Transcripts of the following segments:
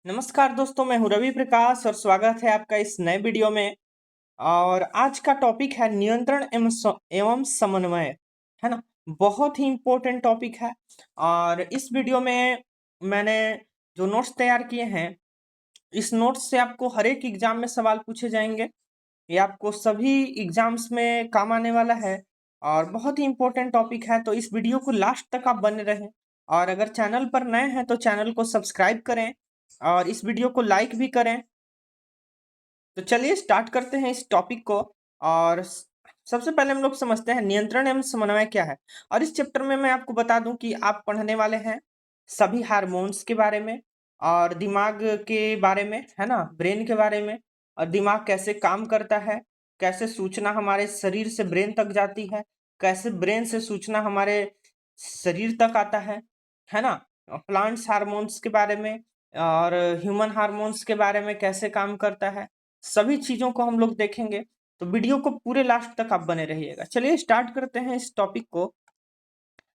नमस्कार दोस्तों, मैं हूं रवि प्रकाश और स्वागत है आपका इस नए वीडियो में। और आज का टॉपिक है नियंत्रण एवं समन्वय, है ना। बहुत ही इम्पोर्टेंट टॉपिक है। और इस वीडियो में मैंने जो नोट्स तैयार किए हैं, इस नोट्स से आपको हर एक एग्जाम में सवाल पूछे जाएंगे। ये आपको सभी एग्जाम्स में काम आने वाला है और बहुत ही इम्पोर्टेंट टॉपिक है। तो इस वीडियो को लास्ट तक आप बने रहें। और अगर चैनल पर नए हैं तो चैनल को सब्सक्राइब करें और इस वीडियो को लाइक भी करें। तो चलिए स्टार्ट करते हैं इस टॉपिक को। और सबसे पहले हम लोग समझते हैं नियंत्रण एवं समन्वय क्या है। और इस चैप्टर में मैं आपको बता दूं कि आप पढ़ने वाले हैं सभी हार्मोन्स के बारे में और दिमाग के बारे में, है ना, ब्रेन के बारे में। और दिमाग कैसे काम करता है, कैसे सूचना हमारे शरीर से ब्रेन तक जाती है, कैसे ब्रेन से सूचना हमारे शरीर तक आता है ना। प्लांट्स हार्मोन्स के बारे में और ह्यूमन हार्मोन्स के बारे में कैसे काम करता है, सभी चीजों को हम लोग देखेंगे। तो वीडियो को पूरे लास्ट तक आप बने रहिएगा। चलिए स्टार्ट करते हैं इस टॉपिक को।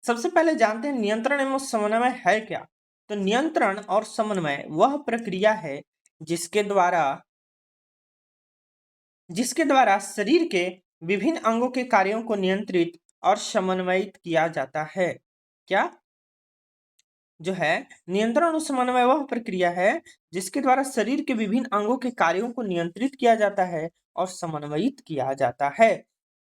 सबसे पहले जानते हैं नियंत्रण एवं समन्वय है क्या। तो नियंत्रण और समन्वय वह प्रक्रिया है जिसके द्वारा जिसके द्वारा शरीर के विभिन्न अंगों के कार्यों को नियंत्रित और समन्वयित किया जाता है। क्या जो है नियंत्रण और समन्वय वह प्रक्रिया है जिसके द्वारा शरीर के विभिन्न अंगों के कार्यों को नियंत्रित किया जाता है और समन्वयित किया जाता है।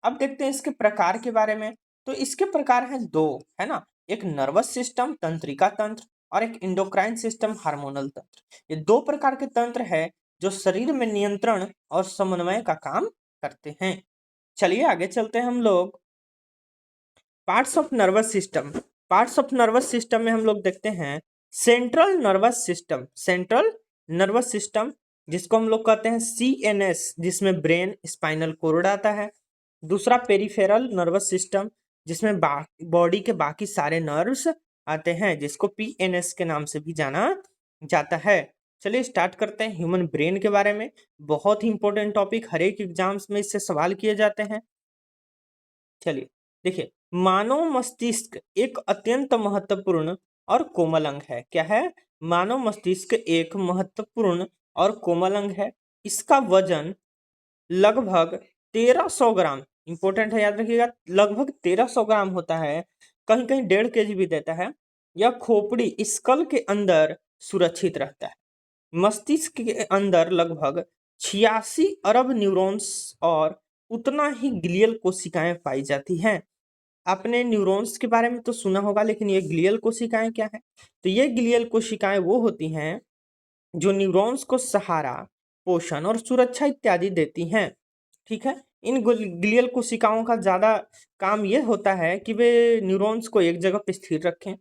अब देखते हैं इसके प्रकार के बारे में। तो इसके प्रकार हैं दो, है ना। एक नर्वस सिस्टम तंत्रिका तंत्र और एक इंडोक्राइन सिस्टम हार्मोनल तंत्र। ये दो प्रकार के तंत्र है जो शरीर में नियंत्रण और समन्वय का काम करते हैं। चलिए आगे चलते हैं हम लोग। Parts of nervous system. Parts of nervous system में हम लोग देखते हैं central nervous system. Central nervous system जिसको हम लोग कहते हैं CNS, जिसमें ब्रेन स्पाइनल कोर्ड आता है। दूसरा पेरिफेरल नर्वस सिस्टम जिसमें बॉडी के बाकी सारे नर्व्स आते हैं, जिसको PNS के नाम से भी जाना जाता है। चलिए स्टार्ट करते हैं ह्यूमन ब्रेन के बारे में। बहुत ही इंपॉर्टेंट टॉपिक, हर एक एग्जाम्स में इससे सवाल किए जाते हैं। चलिए देखिए, मानव मस्तिष्क एक अत्यंत महत्वपूर्ण और कोमल अंग है। क्या है? मानव मस्तिष्क एक महत्वपूर्ण और कोमल अंग है। इसका वजन लगभग 1300 ग्राम, इंपॉर्टेंट है, याद रखिएगा, लगभग 1300 ग्राम होता है। कहीं कहीं 1.5 kg भी देता है। यह खोपड़ी स्कल के अंदर सुरक्षित रहता है। मस्तिष्क के अंदर लगभग 86 अरब न्यूरॉन्स और उतना ही ग्लियल कोशिकाएं पाई जाती हैं। आपने न्यूरॉन्स के बारे में तो सुना होगा, लेकिन ये ग्लियल कोशिकाएं क्या है? तो ये ग्लियल कोशिकाएं वो होती हैं जो न्यूरॉन्स को सहारा, पोषण और सुरक्षा इत्यादि देती हैं। ठीक है। इन ग्लियल कोशिकाओं का ज्यादा काम ये होता है कि वे न्यूरॉन्स को एक जगह पे स्थिर रखें,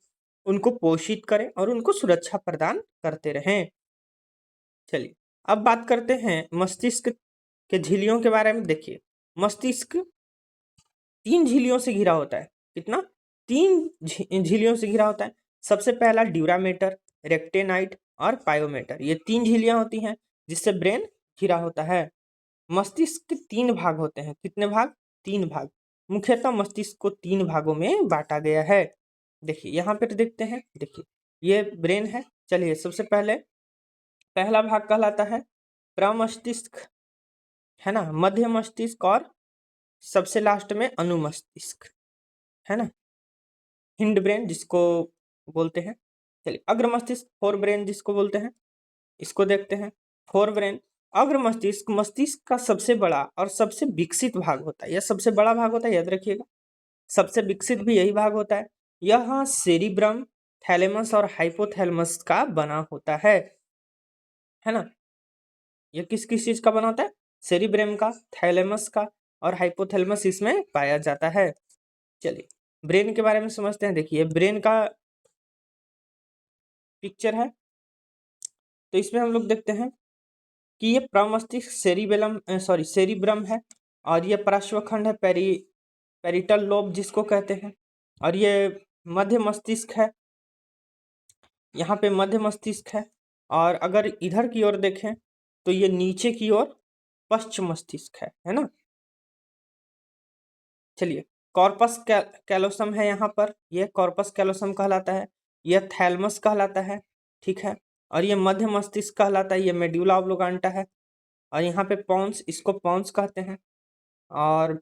उनको पोषित करें और उनको सुरक्षा प्रदान करते रहें। चलिए अब बात करते हैं मस्तिष्क के झिल्लियों के बारे में। देखिए, मस्तिष्क 3 झिल्लियों से घिरा होता है। कितना? 3 झिल्लियों से घिरा होता है। सबसे पहला ड्यूरामेटर, रेक्टेनाइट और पायोमेटर, ये 3 झिल्लियां होती हैं जिससे ब्रेन घिरा होता है। मस्तिष्क के 3 भाग होते हैं। कितने भाग? 3 भाग। मुख्यतः मस्तिष्क को 3 भागों में बांटा गया है। देखिए यहाँ पे देखते हैं, देखिए ये ब्रेन है। चलिए सबसे पहले पहला भाग कहलाता है प्रमस्तिष्क, है ना, मध्य मस्तिष्क और सबसे लास्ट में अनुमस्तिष्क, है ना, हिंड ब्रेन जिसको बोलते हैं। चलिए अग्र मस्तिष्क, फोर ब्रेन जिसको बोलते हैं, इसको देखते हैं। फोर ब्रेन, अग्र मस्तिष्क मस्तिष्क का सबसे बड़ा और सबसे विकसित भाग होता है। यह सबसे बड़ा भाग होता है, याद रखिएगा। सबसे विकसित भी यही भाग होता है। यह सेरिब्रम, थैलेमस और हाइपोथैलेमस का बना होता है ना। यह किस किस चीज का बना होता है? सेरिब्रम का, थैलेमस का और हाइपोथैलेमस इसमें पाया जाता है। चलिए ब्रेन के बारे में समझते हैं। देखिए ब्रेन का पिक्चर है। तो इसमें हम लोग देखते हैं कि ये प्रमस्तिष्क सेरिब्रम है और ये पार्श्वखंड है, पेरिटल लोब जिसको कहते हैं। और ये मध्य मस्तिष्क है, यहाँ पे मध्य मस्तिष्क है। और अगर इधर की ओर देखें तो ये नीचे की ओर पश्चिम मस्तिष्क है ना। चलिए कॉर्पस कैलोसम है यहाँ पर, यह कॉर्पस कैलोसम कहलाता है। यह थैलमस कहलाता है। ठीक है। और ये मध्य मस्तिष्क कहलाता है, ये मेड्यूला ऑब्लोगांटा है। और यहाँ पे पॉन्स, इसको पॉन्स कहते हैं। और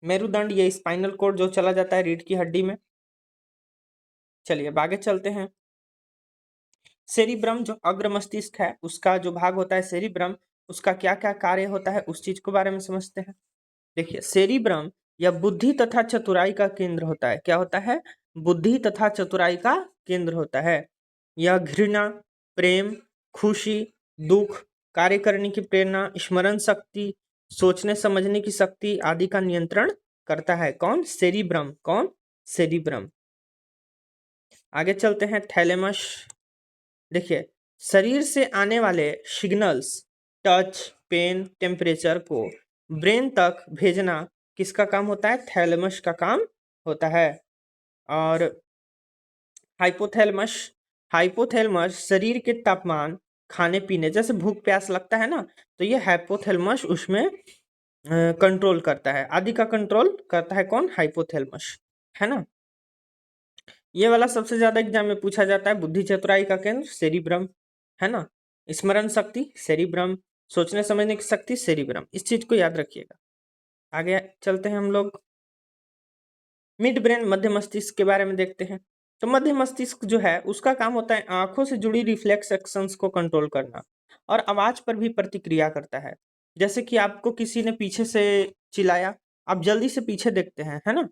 मेरुदंड, ये स्पाइनल कोड जो चला जाता है रीढ़ की हड्डी में। चलिए अब आगे चलते हैं। सेरिब्रम जो अग्र मस्तिष्क है, उसका जो भाग होता है सेरिब्रम, उसका क्या क्या कार्य होता है उस चीज के बारे में समझते हैं। देखिए, सेरिब्रम यह बुद्धि तथा चतुराई का केंद्र होता है। क्या होता है? बुद्धि तथा चतुराई का केंद्र होता है। यह घृणा, प्रेम, खुशी, दुख, कार्य करने की प्रेरणा, स्मरण शक्ति, सोचने समझने की शक्ति आदि का नियंत्रण करता है। कौन? सेरिब्रम। कौन? सेरिब्रम। आगे चलते हैं, थैलेमस। देखिए, शरीर से आने वाले सिग्नल्स, टच, पेन, टेम्परेचर को ब्रेन तक भेजना किसका काम होता है? थैलेमस का काम होता है। और हाइपोथैलेमस, हाइपोथैलेमस शरीर के तापमान, खाने पीने, जैसे भूख प्यास लगता है ना, तो ये हाइपोथैलेमस उसमें कंट्रोल करता है, आदि का कंट्रोल करता है। कौन? हाइपोथैलेमस, है ना। ये वाला सबसे ज्यादा एग्जाम में पूछा जाता है। बुद्धि चतुराई का केंद्र सेरिब्रम, है ना। स्मरण शक्ति सेरिब्रम, सोचने समझने की शक्ति सेरिब्रम। इस चीज को याद रखिएगा। आगे चलते हैं हम लोग, मिड ब्रेन, मध्य मस्तिष्क के बारे में देखते हैं। तो मध्य मस्तिष्क जो है उसका काम होता है आंखों से जुड़ी रिफ्लेक्स एक्शंस को कंट्रोल करना और आवाज पर भी प्रतिक्रिया करता है। जैसे कि आपको किसी ने पीछे से चिल्लाया, आप जल्दी से पीछे देखते हैं, है ना।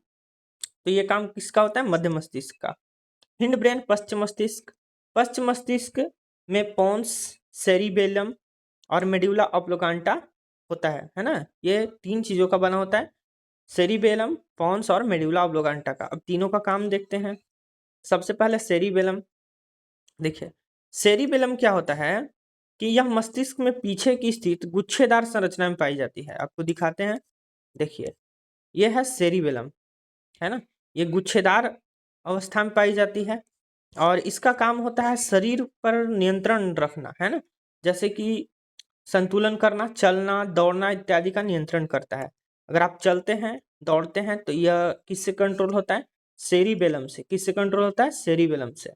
तो ये काम किसका होता है? मध्य मस्तिष्क का। हिंड ब्रेन, पश्चिम मस्तिष्क, पश्चिम मस्तिष्क में पोन्स, सेरिबेलम और मेडुला ऑब्लोगांटा होता है ना। ये तीन चीजों का बना होता है, सेरिबेलम, पोन्स और मेडुला ऑब्लोगांटा का। अब तीनों का काम देखते हैं। सबसे पहले सेरिबेलम। देखिए, सेरिबेलम क्या होता है कि यह मस्तिष्क में पीछे की स्थित गुच्छेदार संरचना में पाई जाती है। आपको दिखाते हैं, देखिए, यह है सेरिबेलम, है ना। ये गुच्छेदार अवस्था में पाई जाती है और इसका काम होता है शरीर पर नियंत्रण रखना, है ना। जैसे कि संतुलन करना, चलना, दौड़ना इत्यादि का नियंत्रण करता है। अगर आप चलते हैं, दौड़ते हैं, तो यह किससे कंट्रोल होता है? सेरिबेलम से। किससे कंट्रोल होता है? सेरिबेलम से।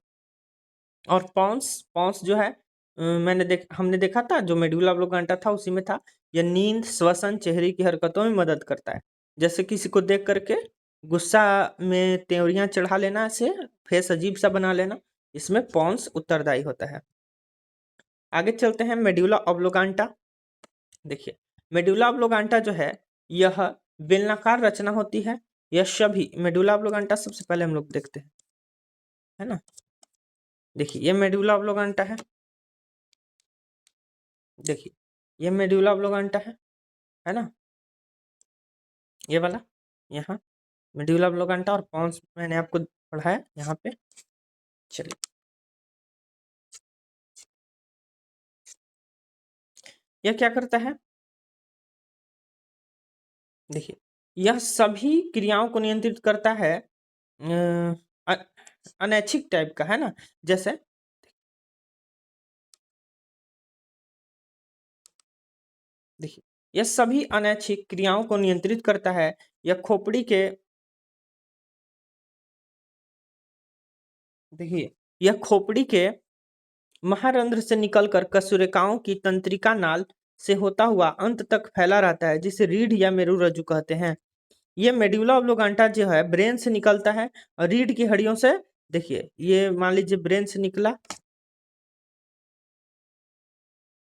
और पॉन्स, पॉन्स जो है हमने देखा था, जो मेडुला ऑब्लोगांटा था उसी में था। यह नींद, श्वसन, चेहरे की हरकतों में मदद करता है। जैसे किसी को देख करके गुस्सा में त्योरियां चढ़ा लेना, से फेस अजीब सा बना लेना, इसमें पॉन्स उत्तरदायी होता है। आगे चलते हैं, मेडुला ऑब्लोगांटा। देखिए, मेडुला ऑब्लोगांटा जो है यह बेलनाकार रचना होती है। यह सभी मेडुला ऑब्लोगांटा सबसे पहले हम लोग देखते हैं, है ना। देखिए, ये मेडुला ऑब्लोगांटा है। देखिए, ये मेडुला ऑब्लोगांटा है ना, ये वाला। यहाँ मेडुला ऑब्लोगांटा और पॉन्स मैंने आपको पढ़ाया यहाँ पे। चलिए, यह क्या करता है? देखिए, यह सभी क्रियाओं को नियंत्रित करता है, अनैच्छिक टाइप का, है ना। जैसे देखिए, यह सभी अनैच्छिक क्रियाओं को नियंत्रित करता है। यह खोपड़ी के, देखिए, यह खोपड़ी के महारंध्र से निकलकर कशेरुकियों की तंत्रिका नाल से होता हुआ अंत तक फैला रहता है, जिसे रीढ़ या मेरुरज्जु कहते हैं। ये मेडुला ऑब्लोगांटा जो है ब्रेन से निकलता है और रीढ़ की हड्डियों से। देखिए, ये मान लीजिए ब्रेन से निकला,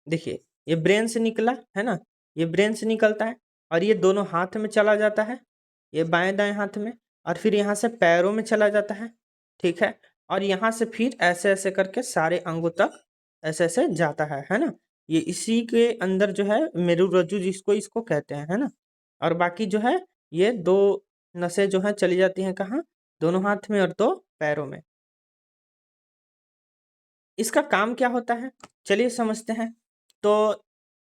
देखिए ये ब्रेन से निकला, है ना। ये ब्रेन से निकलता है और ये दोनों हाथ में चला जाता है, ये बाएं दाएं हाथ में, और फिर यहाँ से पैरों में चला जाता है, ठीक है। और यहाँ से फिर ऐसे ऐसे करके सारे अंगों तक ऐसे ऐसे जाता है ना। ये इसी के अंदर जो है मेरुरज्जु जिसको इसको कहते हैं, है ना। और बाकी जो है ये दो नसें जो है चली जाती हैं कहाँ? दोनों हाथ में और दो पैरों में। इसका काम क्या होता है? चलिए समझते हैं। तो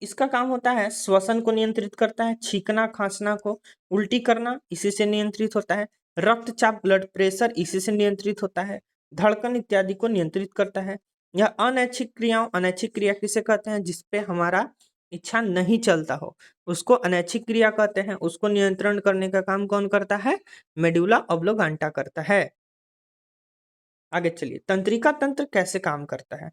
इसका काम होता है श्वसन को नियंत्रित करता है, छींकना खांसना को, उल्टी करना इसी से नियंत्रित होता है, रक्तचाप ब्लड प्रेशर इसी से नियंत्रित होता है, धड़कन इत्यादि को नियंत्रित करता है। यह अनैच्छिक क्रियाओं, अनैच्छिक क्रिया किसे कहते हैं? जिसपे हमारा इच्छा नहीं चलता हो उसको अनैच्छिक क्रिया कहते हैं। उसको नियंत्रण करने का काम कौन करता है? मेडुला ऑब्लोगांटा करता है। आगे चलिए, तंत्रिका तंत्र कैसे काम करता है?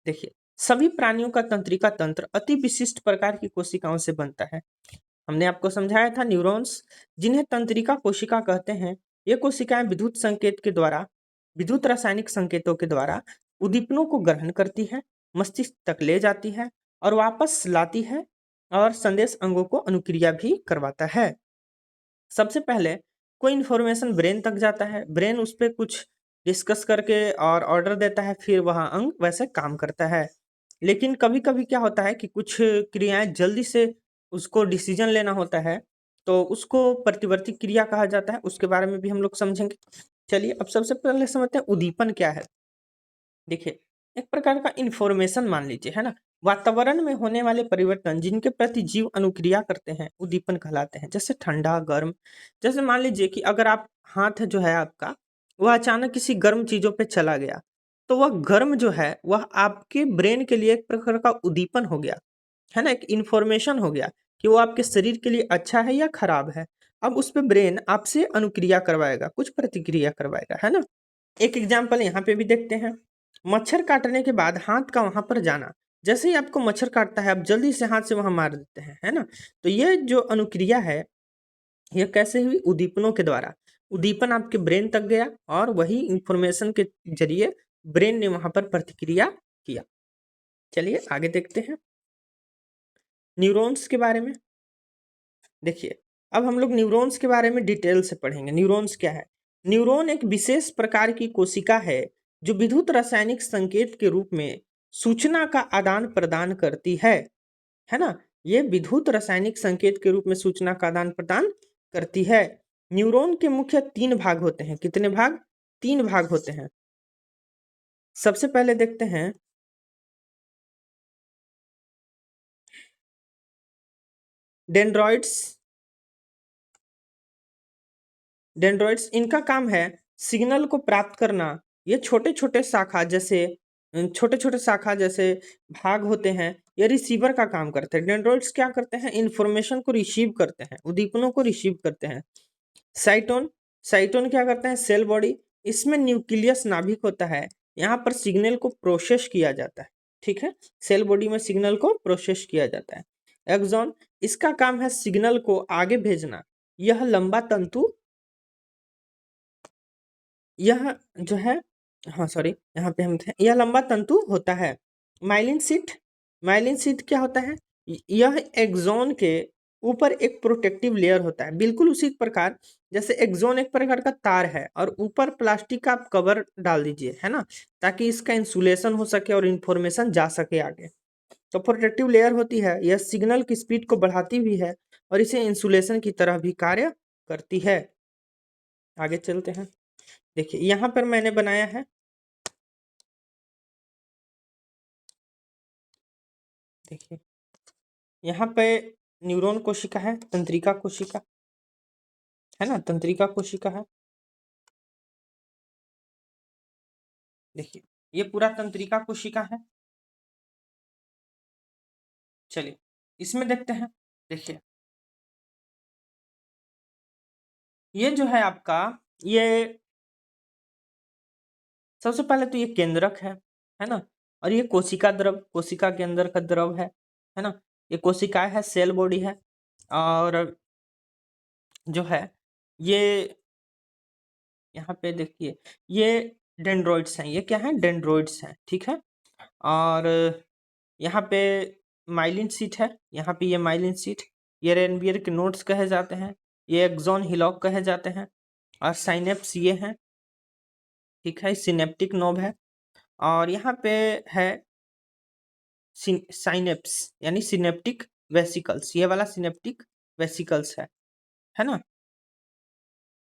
देखिए, सभी प्राणियों का तंत्रिका तंत्र अति विशिष्ट प्रकार की कोशिकाओं से बनता है। हमने आपको समझाया था न्यूरॉन्स, जिन्हें तंत्रिका कोशिका कहते हैं। ये कोशिकाएं विद्युत रासायनिक संकेतों के द्वारा उद्दीपनों को ग्रहण करती है, मस्तिष्क तक ले जाती है और वापस लाती है, और संदेश अंगों को अनुक्रिया भी करवाता है। सबसे पहले कोई इन्फॉर्मेशन ब्रेन तक जाता है, ब्रेन उस पर कुछ डिस्कस करके और ऑर्डर देता है, फिर वह अंग वैसे काम करता है। लेकिन कभी कभी क्या होता है कि कुछ क्रियाएं जल्दी से उसको डिसीजन लेना होता है, तो उसको प्रतिवर्ती क्रिया कहा जाता है। उसके बारे में भी हम लोग समझेंगे। चलिए अब सबसे पहले समझते हैं उद्दीपन क्या है। देखिए, एक प्रकार का इंफॉर्मेशन मान लीजिए, है ना। वातावरण में होने वाले परिवर्तन जिनके प्रति जीव अनुक्रिया करते हैं उद्दीपन कहलाते हैं। जैसे ठंडा, गर्म। जैसे मान लीजिए कि अगर आप हाथ जो है आपका, वह अचानक किसी गर्म चीजों पे चला गया, तो वह गर्म जो है वह आपके ब्रेन के लिए एक प्रकार का उद्दीपन हो गया, है ना। एक इंफॉर्मेशन हो गया कि वो आपके शरीर के लिए अच्छा है या खराब है। अब उस पे ब्रेन आपसे अनुक्रिया करवाएगा, कुछ प्रतिक्रिया करवाएगा, है ना। एक एग्जाम्पल यहाँ पे भी देखते हैं। मच्छर काटने के बाद हाथ का वहां पर जाना। जैसे ही आपको मच्छर काटता है, आप जल्दी से हाथ से वहां मार देते हैं, है ना। तो ये जो अनुक्रिया है, ये कैसे हुई? उद्दीपनों के द्वारा। उद्दीपन आपके ब्रेन तक गया और वही इंफॉर्मेशन के जरिए ब्रेन ने वहां पर प्रतिक्रिया किया। चलिए आगे देखते हैं न्यूरॉन्स के बारे में। देखिए, अब हम लोग न्यूरॉन्स के बारे में डिटेल से पढ़ेंगे। न्यूरॉन्स क्या है? न्यूरॉन एक विशेष प्रकार की कोशिका है जो विद्युत रासायनिक संकेत के रूप में सूचना का आदान प्रदान करती है ना। ये विद्युत रासायनिक संकेत के रूप में सूचना का आदान प्रदान करती है। न्यूरॉन के मुख्य 3 भाग होते हैं। कितने भाग? 3 भाग होते हैं। सबसे पहले देखते हैं डेंड्रॉइड्स। डेंड्रॉइड्स, इनका काम है सिग्नल को प्राप्त करना। ये छोटे छोटे शाखा जैसे भाग होते हैं, ये रिसीवर का काम करते हैं। डेंड्रॉइड्स क्या करते हैं? इंफॉर्मेशन को रिसीव करते हैं, उद्दीपनों को रिसीव करते हैं। साइटोन, साइटोन क्या करते हैं? सेल बॉडी, इसमें न्यूक्लियस नाभिक होता है, यहाँ पर सिग्नल को प्रोसेस किया जाता है। ठीक है, सेल बॉडी में सिग्नल को प्रोसेस किया जाता है। एक्सॉन, इसका काम है सिग्नल को आगे भेजना। यह लंबा तंतु, यह जो है, हाँ सॉरी, यहाँ पे हम थे, यह लंबा तंतु होता है। माइलिन शीट, माइलिन शीट क्या होता है? यह एक्सॉन के ऊपर एक प्रोटेक्टिव लेयर होता है, बिल्कुल उसी प्रकार जैसे एक्सॉन एक प्रकार का तार है और ऊपर प्लास्टिक का आप कवर डाल दीजिए, है ना, ताकि इसका इंसुलेशन हो सके और इंफॉर्मेशन जा सके आगे। तो प्रोटेक्टिव लेयर होती है, यह सिग्नल की स्पीड को बढ़ाती भी है और इसे इंसुलेशन की तरह भी कार्य करती है। आगे चलते हैं। देखिए, यहाँ पर मैंने बनाया है, देखिए यहाँ पे न्यूरॉन कोशिका है, तंत्रिका कोशिका है ना, तंत्रिका कोशिका है। देखिए, ये पूरा तंत्रिका कोशिका है। चलिए इसमें देखते हैं। देखिए, ये जो है आपका, ये सबसे पहले तो ये केंद्रक है ना। और ये कोशिका द्रव, कोशिका के अंदर का द्रव है ना। ये कोशिकाएं है, सेल बॉडी है। और जो है ये, यहाँ पे देखिए, ये डेंड्रॉइड्स हैं। ये क्या है? डेंड्रॉइड्स हैं, ठीक है। और यहाँ पे माइलिन सीट है, यहाँ पे ये माइलिन सीट, ये रेनबियर के नोड्स कहे जाते हैं, ये एक्सॉन हिलॉक कहे जाते हैं, और साइनेप्स ये हैं, ठीक है, सिनेप्टिक नोब है। और यहाँ पे है साइनेप्स यानी सिनेप्टिक वेसिकल्स, ये वाला सिनेप्टिक वेसिकल्स है ना।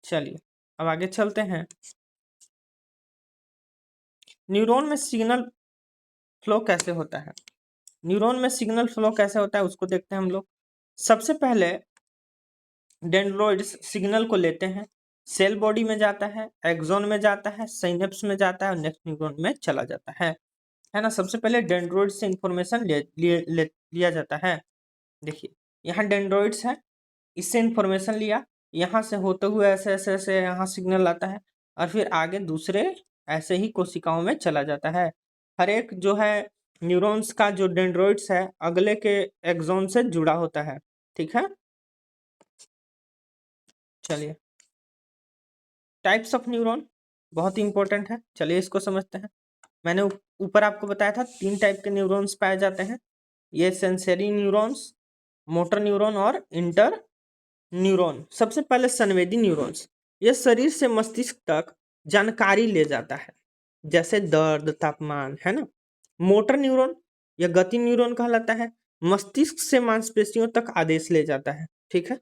चलिए अब आगे चलते हैं। न्यूरॉन में सिग्नल फ्लो कैसे होता है? न्यूरॉन में सिग्नल फ्लो कैसे होता है उसको देखते हैं हम लोग। सबसे पहले डेंड्रॉइड्स सिग्नल को लेते हैं, सेल बॉडी में जाता है, एक्सॉन में जाता है, सिनेप्स में जाता है और नेक्स्ट न्यूरॉन में चला जाता है ना। सबसे पहले डेंड्रॉइड से इंफॉर्मेशन लिया जाता है। देखिए, यहाँ डेंड्रॉइड्स है, इससे इंफॉर्मेशन लिया, यहाँ से होते हुए ऐसे ऐसे ऐसे यहाँ सिग्नल आता है और फिर आगे दूसरे ऐसे ही कोशिकाओं में चला जाता है। हर एक जो है न्यूरॉन्स का जो डेंड्रोइड्स है अगले के एक्सोन से जुड़ा होता है। ठीक है, चलिए टाइप्स ऑफ न्यूरॉन बहुत इंपॉर्टेंट है, चलिए इसको समझते हैं। मैंने ऊपर आपको बताया था 3 टाइप के न्यूरॉन्स पाए जाते हैं, ये सेंसरी न्यूरॉन्स, मोटर न्यूरॉन और इंटर न्यूरॉन। सबसे पहले संवेदी न्यूरॉन्स, यह शरीर से मस्तिष्क तक जानकारी ले जाता है, जैसे दर्द, तापमान, है ना। मोटर न्यूरॉन या गति न्यूरॉन कहलाता है, मस्तिष्क से मांसपेशियों तक आदेश ले जाता है। ठीक है,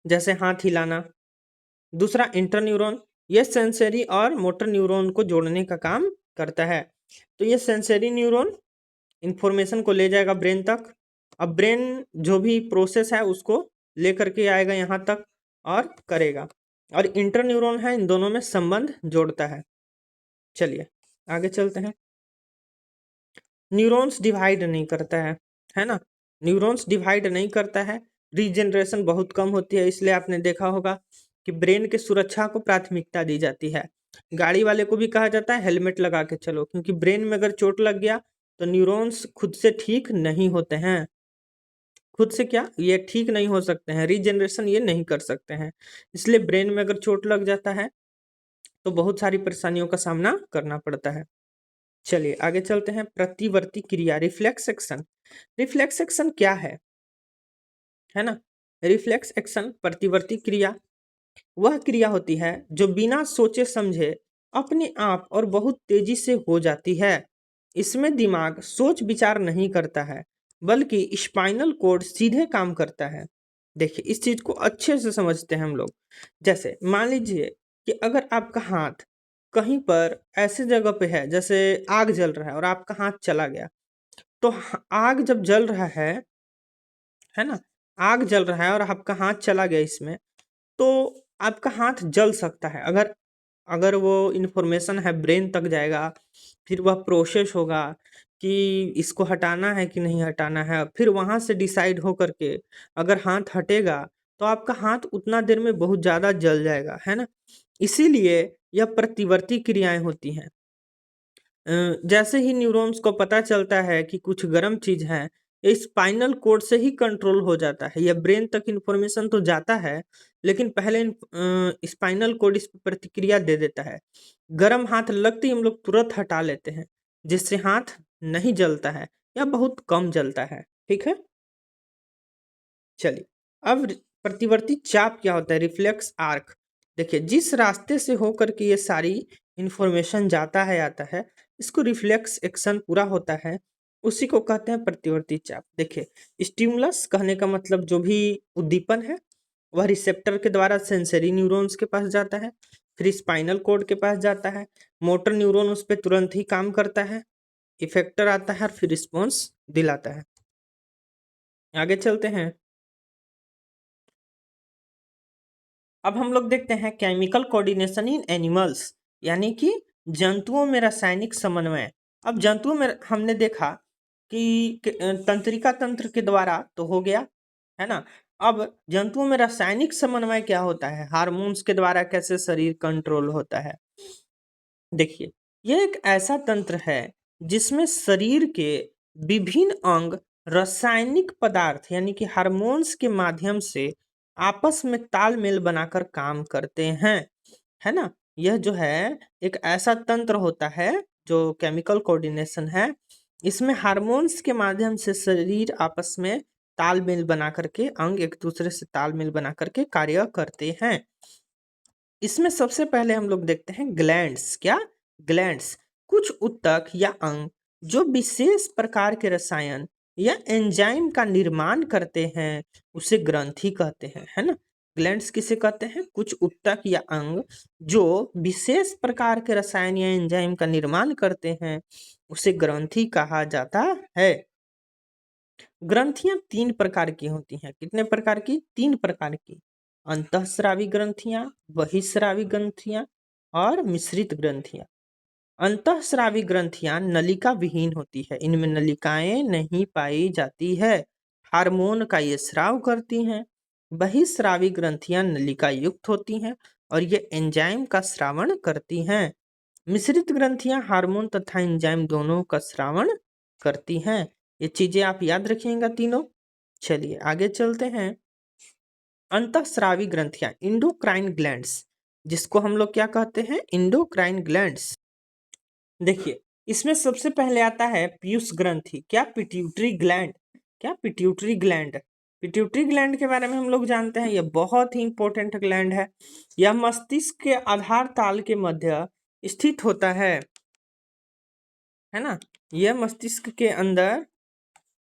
जैसे हाथ हिलाना। दूसरा इंटर न्यूरॉन, यह सेंसरी और मोटर न्यूरॉन को जोड़ने का काम करता है। तो ये सेंसरी न्यूरॉन इंफॉर्मेशन को ले जाएगा ब्रेन तक, अब ब्रेन जो भी प्रोसेस है उसको लेकर के आएगा यहाँ तक और करेगा। और इंटर न्यूरॉन है, इन दोनों में संबंध जोड़ता है। चलिए आगे चलते हैं। न्यूरॉन्स डिवाइड नहीं करता है ना, न्यूरॉन्स डिवाइड नहीं करता है, रीजनरेशन बहुत कम होती है, इसलिए आपने देखा होगा कि ब्रेन के सुरक्षा को प्राथमिकता दी जाती है। गाड़ी वाले को भी कहा जाता है हेलमेट लगा के चलो, क्योंकि ब्रेन में अगर चोट लग गया तो न्यूरॉन्स खुद से ठीक नहीं होते हैं, खुद से क्या ये ठीक नहीं हो सकते हैं, रीजनरेशन ये नहीं कर सकते हैं, इसलिए ब्रेन में अगर चोट लग जाता है तो बहुत सारी परेशानियों का सामना करना पड़ता है। चलिए आगे चलते हैं। प्रतिवर्ती क्रिया, रिफ्लेक्स एक्शन। रिफ्लेक्स एक्शन क्या है ना, रिफ्लेक्स एक्शन प्रतिवर्ती क्रिया वह क्रिया होती है जो बिना सोचे समझे अपने आप और बहुत तेजी से हो जाती है। इसमें दिमाग सोच विचार नहीं करता है, बल्कि स्पाइनल कोड सीधे काम करता है। देखिए इस चीज को अच्छे से समझते हैं हम लोग। जैसे मान लीजिए कि अगर आपका हाथ कहीं पर ऐसे जगह पे है, जैसे आग जल रहा है और आपका हाथ चला गया, तो आग जब जल रहा है ना, आग जल रहा है और आपका हाथ चला गया इसमें, तो आपका हाथ जल सकता है। अगर अगर वो इन्फॉर्मेशन है ब्रेन तक जाएगा, फिर वह प्रोसेस होगा कि इसको हटाना है कि नहीं हटाना है, फिर वहां से डिसाइड हो करके अगर हाथ हटेगा तो आपका हाथ उतना देर में बहुत ज्यादा जल जाएगा, है ना। इसीलिए यह प्रतिवर्ती क्रियाएं होती हैं। जैसे ही न्यूरॉन्स को पता चलता है कि कुछ गर्म चीज है, ये स्पाइनल कोड से ही कंट्रोल हो जाता है। यह ब्रेन तक इन्फॉर्मेशन तो जाता है, लेकिन पहले स्पाइनल कोड इस पर प्रतिक्रिया दे देता है। गर्म हाथ लगते ही हम लोग तुरंत हटा लेते हैं, जिससे हाथ नहीं जलता है या बहुत कम जलता है। ठीक है, चलिए अब प्रतिवर्ती चाप क्या होता है, रिफ्लेक्स आर्क। देखिए जिस रास्ते से होकर के ये सारी इंफॉर्मेशन जाता है आता है, इसको रिफ्लेक्स एक्शन पूरा होता है, उसी को कहते हैं प्रतिवर्ती चाप। देखिए स्टिमुलस कहने का मतलब जो भी उद्दीपन है वह रिसेप्टर के द्वारा सेंसरी न्यूरॉन्स के पास जाता है, फिर स्पाइनल कोड के पास जाता है, मोटर न्यूरॉन उस पर तुरंत ही काम करता है, इफेक्टर आता है और फिर रिस्पॉन्स दिलाता है। आगे चलते हैं। अब हम लोग देखते हैं केमिकल कोऑर्डिनेशन इन एनिमल्स, यानी कि जंतुओं में रासायनिक समन्वय। अब जंतुओं में हमने देखा कि तंत्रिका तंत्र के द्वारा तो हो गया, है ना। अब जंतुओं में रासायनिक समन्वय क्या होता है, हार्मोन्स के द्वारा कैसे शरीर कंट्रोल होता है। देखिए यह एक ऐसा तंत्र है जिसमें शरीर के विभिन्न अंग रासायनिक पदार्थ यानी कि हार्मोन्स के माध्यम से आपस में तालमेल बनाकर काम करते हैं, है ना। यह जो है एक ऐसा तंत्र होता है जो केमिकल कोऑर्डिनेशन है, इसमें हार्मोन्स के माध्यम से शरीर आपस में तालमेल बना करके, अंग एक दूसरे से तालमेल बना करके कार्य करते हैं। इसमें सबसे पहले हम लोग देखते हैं ग्लैंड्स। क्या ग्लैंड्स, कुछ उत्तक या अंग जो विशेष प्रकार के रसायन या एंजाइम का निर्माण करते हैं, उसे ग्रंथि कहते हैं, है ना। ग्लैंड्स किसे कहते हैं, कुछ उत्तक या अंग जो विशेष प्रकार के रसायन या एंजाइम का निर्माण करते हैं, उसे ग्रंथि कहा जाता है। ग्रंथियां 3 प्रकार की होती हैं, कितने प्रकार की, 3 प्रकार की। अंतःस्रावी ग्रंथियां, बहिःस्रावी ग्रंथियां और मिश्रित ग्रंथियां। अंतःस्रावी ग्रंथियां नलिका विहीन होती है, इनमें नलिकाएं नहीं पाई जाती है, हार्मोन का ये स्राव करती हैं। बहिःस्रावी ग्रंथियां नलिका युक्त होती हैं और ये एंजाइम का स्रावण करती हैं। मिश्रित ग्रंथियां हार्मोन तथा एंजाइम दोनों का स्रावण करती हैं। ये चीजें आप याद रखिएगा तीनों। चलिए आगे चलते हैं। अंतःस्रावी ग्रंथियां, इंडोक्राइन ग्लैंड्स, जिसको हम लोग क्या कहते हैं, इंडोक्राइन ग्लैंड्स। देखिए इसमें सबसे पहले आता है पीयूष ग्रंथि, क्या, पिट्यूटरी ग्लैंड। क्या, पिट्यूटरी ग्लैंड। पिट्यूटरी ग्लैंड के बारे में हम लोग जानते हैं, यह बहुत ही इंपॉर्टेंट ग्लैंड है। यह मस्तिष्क के आधार ताल के मध्य स्थित होता है ना। यह मस्तिष्क के अंदर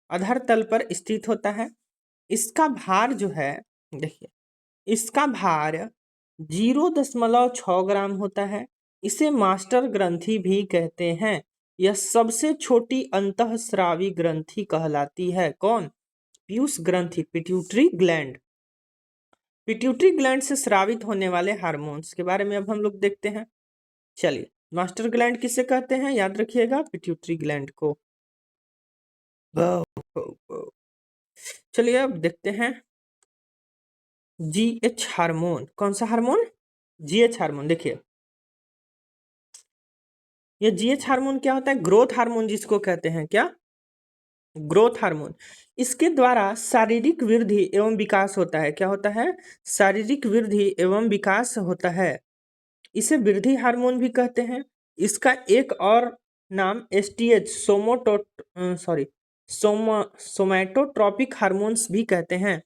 आधार तल पर स्थित होता है। इसका भार जो है, देखिए इसका भार 0.6 ग्राम होता है। इसे मास्टर ग्रंथि भी कहते हैं। यह सबसे छोटी अंतःस्रावी ग्रंथि कहलाती है। कौन, पीयूष ग्रंथि, पिट्यूटरी ग्लैंड। पिट्यूटरी ग्लैंड से स्रावित होने वाले हार्मोन्स के बारे में अब हम लोग देखते हैं। चलिए, मास्टर ग्लैंड किसे कहते हैं, याद रखिएगा, पिट्यूटरी ग्लैंड को। चलिए अब देखते हैं जीएच हार्मोन। कौन सा हार्मोन, जीएच हार्मोन। देखिए ये जीएच हार्मोन क्या होता है, ग्रोथ हार्मोन जिसको कहते हैं, क्या, ग्रोथ हार्मोन। इसके द्वारा शारीरिक वृद्धि एवं विकास होता है। क्या होता है, शारीरिक वृद्धि एवं विकास होता है। इसे वृद्धि हार्मोन भी कहते हैं। इसका एक और नाम एसटीएच, सोमैटोट्रॉपिक हार्मोन्स भी कहते हैं।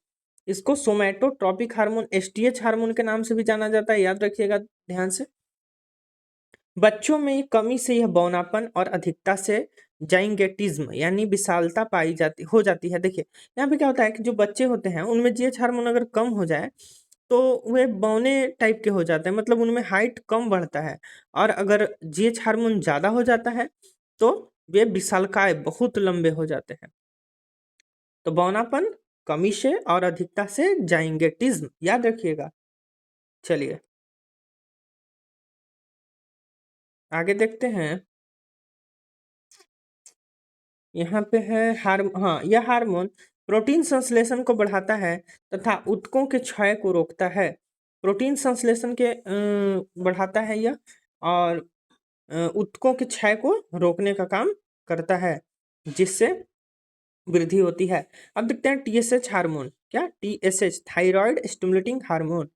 इसको सोमैटोट्रॉपिक हार्मोन, एसटीएच हार्मोन के नाम से भी जाना जाता है, याद रखिएगा ध्यान से। बच्चों में कमी से यह बौनापन और अधिकता से जाइंगेटिज्म यानी विशालता पाई जाती हो जाती है। देखिए यहाँ पे क्या होता है कि जो बच्चे होते हैं उनमें जीएच हार्मोन अगर कम हो जाए तो वे बौने टाइप के हो जाते हैं, मतलब उनमें हाइट कम बढ़ता है। और अगर जीएच हार्मोन ज़्यादा हो जाता है तो वे विशालकाय बहुत लंबे हो जाते हैं। तो बौनापन, कमी से और अधिकता से जाइंगेटिज्म, याद रखिएगा। चलिए आगे देखते हैं। यहाँ पे है हाँ, यह हार्मोन प्रोटीन संश्लेषण को बढ़ाता है तथा ऊतकों के क्षय को रोकता है। प्रोटीन संश्लेषण के बढ़ाता है यह, और ऊतकों के क्षय को रोकने का काम करता है, जिससे वृद्धि होती है। अब देखते हैं टीएसएच हार्मोन। क्या, टीएसएच, थायराइड स्टिमुलेटिंग हार्मोन,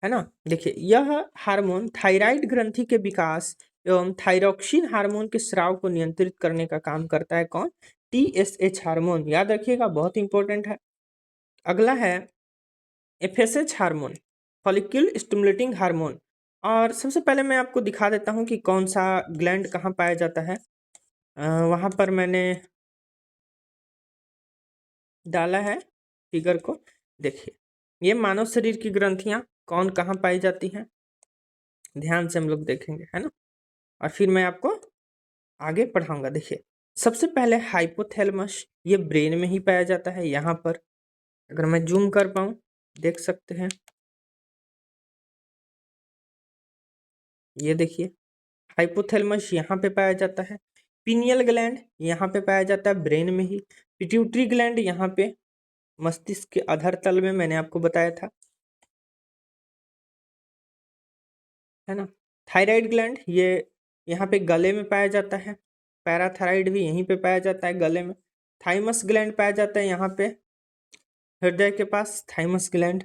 है ना। देखिए यह हार्मोन थायराइड ग्रंथि के विकास एवं थायरॉक्सिन हार्मोन के स्राव को नियंत्रित करने का काम करता है। कौन, टीएसएच हार्मोन, याद रखिएगा, बहुत इंपॉर्टेंट है। अगला है FSH hormone, follicle stimulating hormone. और सबसे पहले मैं आपको दिखा देता हूँ कि कौन सा ग्लैंड कहाँ पाया जाता है। वहाँ पर मैंने डाला है फिगर को। देखिए ये मानव शरीर की ग्रंथियाँ कौन कहाँ पाई जाती हैं, ध्यान से हम लोग देखेंगे, है ना। और फिर मैं आपको आगे पढ़ाऊंगा। देखिए सबसे पहले हाइपोथैलेमस, ये ब्रेन में ही पाया जाता है। यहाँ पर अगर मैं जूम कर पाऊँ, देख सकते हैं, ये देखिए हाइपोथैलेमस यहाँ पे पाया जाता है। पिनियल ग्लैंड यहाँ पे पाया जाता है, ब्रेन में ही। पिट्यूटरी ग्लैंड यहाँ पे मस्तिष्क के अधर तल में, मैंने आपको बताया था, है ना। थायराइड ग्लैंड ये यहाँ पे गले में पाया जाता है। पैराथायराइड भी यहीं पे पाया जाता है, गले में। थाइमस ग्लैंड पाया जाता है यहाँ पे हृदय के पास, थाइमस ग्लैंड।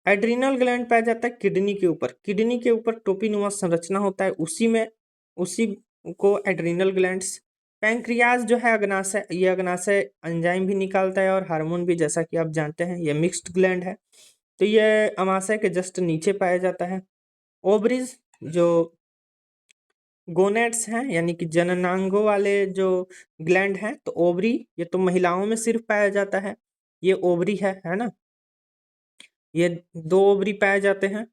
एड्रिनल ग्लैंड पाया जाता है किडनी के ऊपर। किडनी के ऊपर टोपीनुमा संरचना होता है, उसी में, उसी को एड्रिनल ग्लैंड्स। पैंक्रियाज जो है अग्नाशय, ये अग्नाशय एंजाइम भी निकालता है और हार्मोन भी, जैसा कि आप जानते हैं। ये मिक्स्ड ग्लैंड है, तो ये अमाशय के जस्ट नीचे पाया जाता है। ओवरीज जो गोनेट्स हैं, यानी कि जननांगों वाले जो ग्लैंड हैं, तो ओवरी ये तो महिलाओं में सिर्फ पाया जाता है, ये ओवरी है ना। ये 2 ओवरी पाए जाते हैं,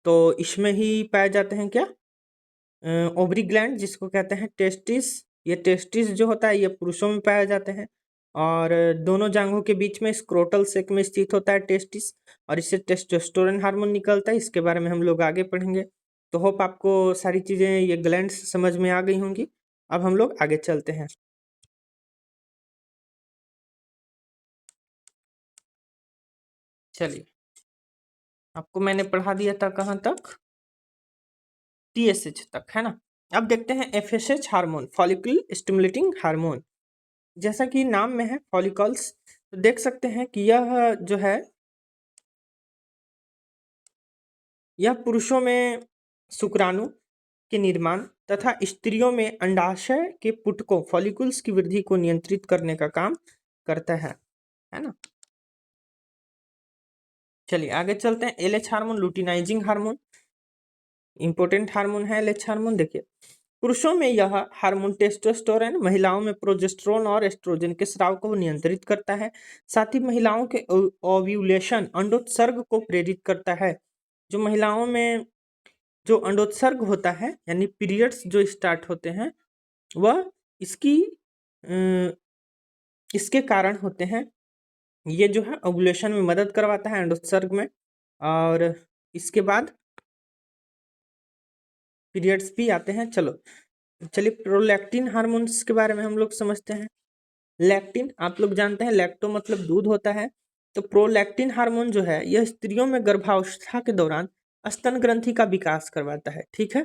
तो इसमें ही पाए जाते हैं, क्या, ओवरी ग्लैंड, जिसको कहते हैं टेस्टिस। ये टेस्टिस जो होता है ये पुरुषों में पाया जाते हैं, और दोनों जांघों के बीच में स्क्रोटल सेक में स्थित होता है टेस्टिस, और इससे टेस्टोस्टेरोन हार्मोन निकलता है। इसके बारे में हम लोग आगे पढ़ेंगे। तो होप आपको सारी चीज़ें, ये ग्लैंड्स समझ में आ गई होंगी। अब हम लोग आगे चलते हैं। चलिए आपको मैंने पढ़ा दिया था कहाँ तक, टीएसएच तक, है ना। अब देखते हैं FSH hormone, follicle stimulating hormone. जैसा कि नाम में है फॉलिकल्स, तो देख सकते हैं कि यह जो है यह पुरुषों में शुक्राणु के निर्माण तथा स्त्रियों में अंडाशय के पुटकों फॉलिकल्स की वृद्धि को नियंत्रित करने का काम करता है ना। चलिए आगे चलते हैं। LH hormone luteinizing hormone, important hormone है एलएच हार्मोन। देखिए पुरुषों में यह हार्मोन टेस्टोस्टेरोन, महिलाओं में प्रोजेस्टेरोन और एस्ट्रोजन के स्राव को नियंत्रित करता है। साथ ही महिलाओं के ओव्यूलेशन अंडोत्सर्ग को प्रेरित करता है। जो महिलाओं में जो अंडोत्सर्ग होता है यानी पीरियड्स जो स्टार्ट होते हैं वह इसकी इसके कारण होते हैं। ये जो है ओव्यूलेशन में मदद करवाता है अंडोत्सर्ग में, और इसके बाद पीरियड्स भी आते हैं। चलिए प्रोलैक्टिन हार्मोन्स के बारे में हम लोग समझते हैं। लैक्टिन आप लोग जानते हैं, लैक्टो मतलब दूध होता है। तो प्रोलैक्टिन हार्मोन जो है यह स्त्रियों में गर्भावस्था के दौरान स्तन ग्रंथि का विकास करवाता है, ठीक है,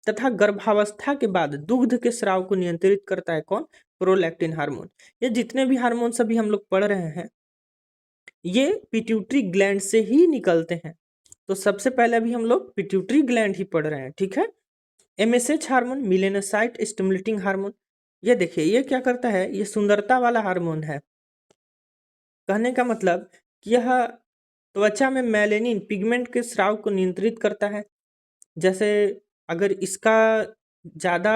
तथा गर्भावस्था के बाद दुग्ध के स्राव को नियंत्रित करता है। कौन? Prolactin hormone. ये जितने भी हार्मोन सभी हम लोग पढ़ रहे हैं ये पिट्यूटरी ग्लैंड से ही निकलते हैं। तो सबसे पहले अभी हम लोग पिट्यूटरी ग्लैंड ही पढ़ रहे हैं, ठीक है। MSH hormone melanocyte stimulating hormone, ये देखिए ये क्या करता है, ये सुंदरता वाला हार्मोन है। कहने का मतलब कि यह त्वचा में मेलेनिन पिगमेंट के स्राव को नियंत्रित करता है। जैसे अगर इसका ज़्यादा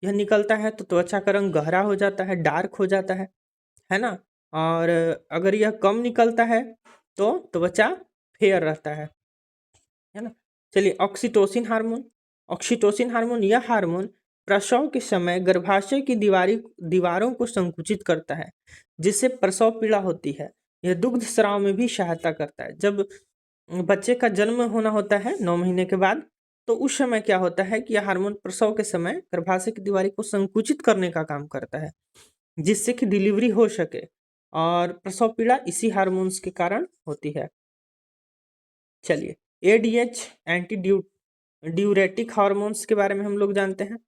यह निकलता है तो त्वचा का रंग गहरा हो जाता है, डार्क हो जाता है ना। और अगर यह कम निकलता है तो त्वचा फेयर रहता है ना। चलिए ऑक्सीटोसिन हार्मोन। ऑक्सीटोसिन हार्मोन यह हार्मोन प्रसव के समय गर्भाशय की दीवारों को संकुचित करता है जिससे प्रसव पीड़ा होती है। यह दुग्ध स्राव में भी सहायता करता है। जब बच्चे का जन्म होना होता है 9 महीने के बाद, तो उस समय क्या होता है कि यह हार्मोन प्रसव के समय गर्भाशय की दीवार को संकुचित करने का काम करता है जिससे कि डिलीवरी हो सके, और प्रसव पीड़ा इसी हार्मोन्स के कारण होती है। चलिए एडीएच एंटी ड्यूरेटिक हार्मोन्स के बारे में हम लोग जानते हैं।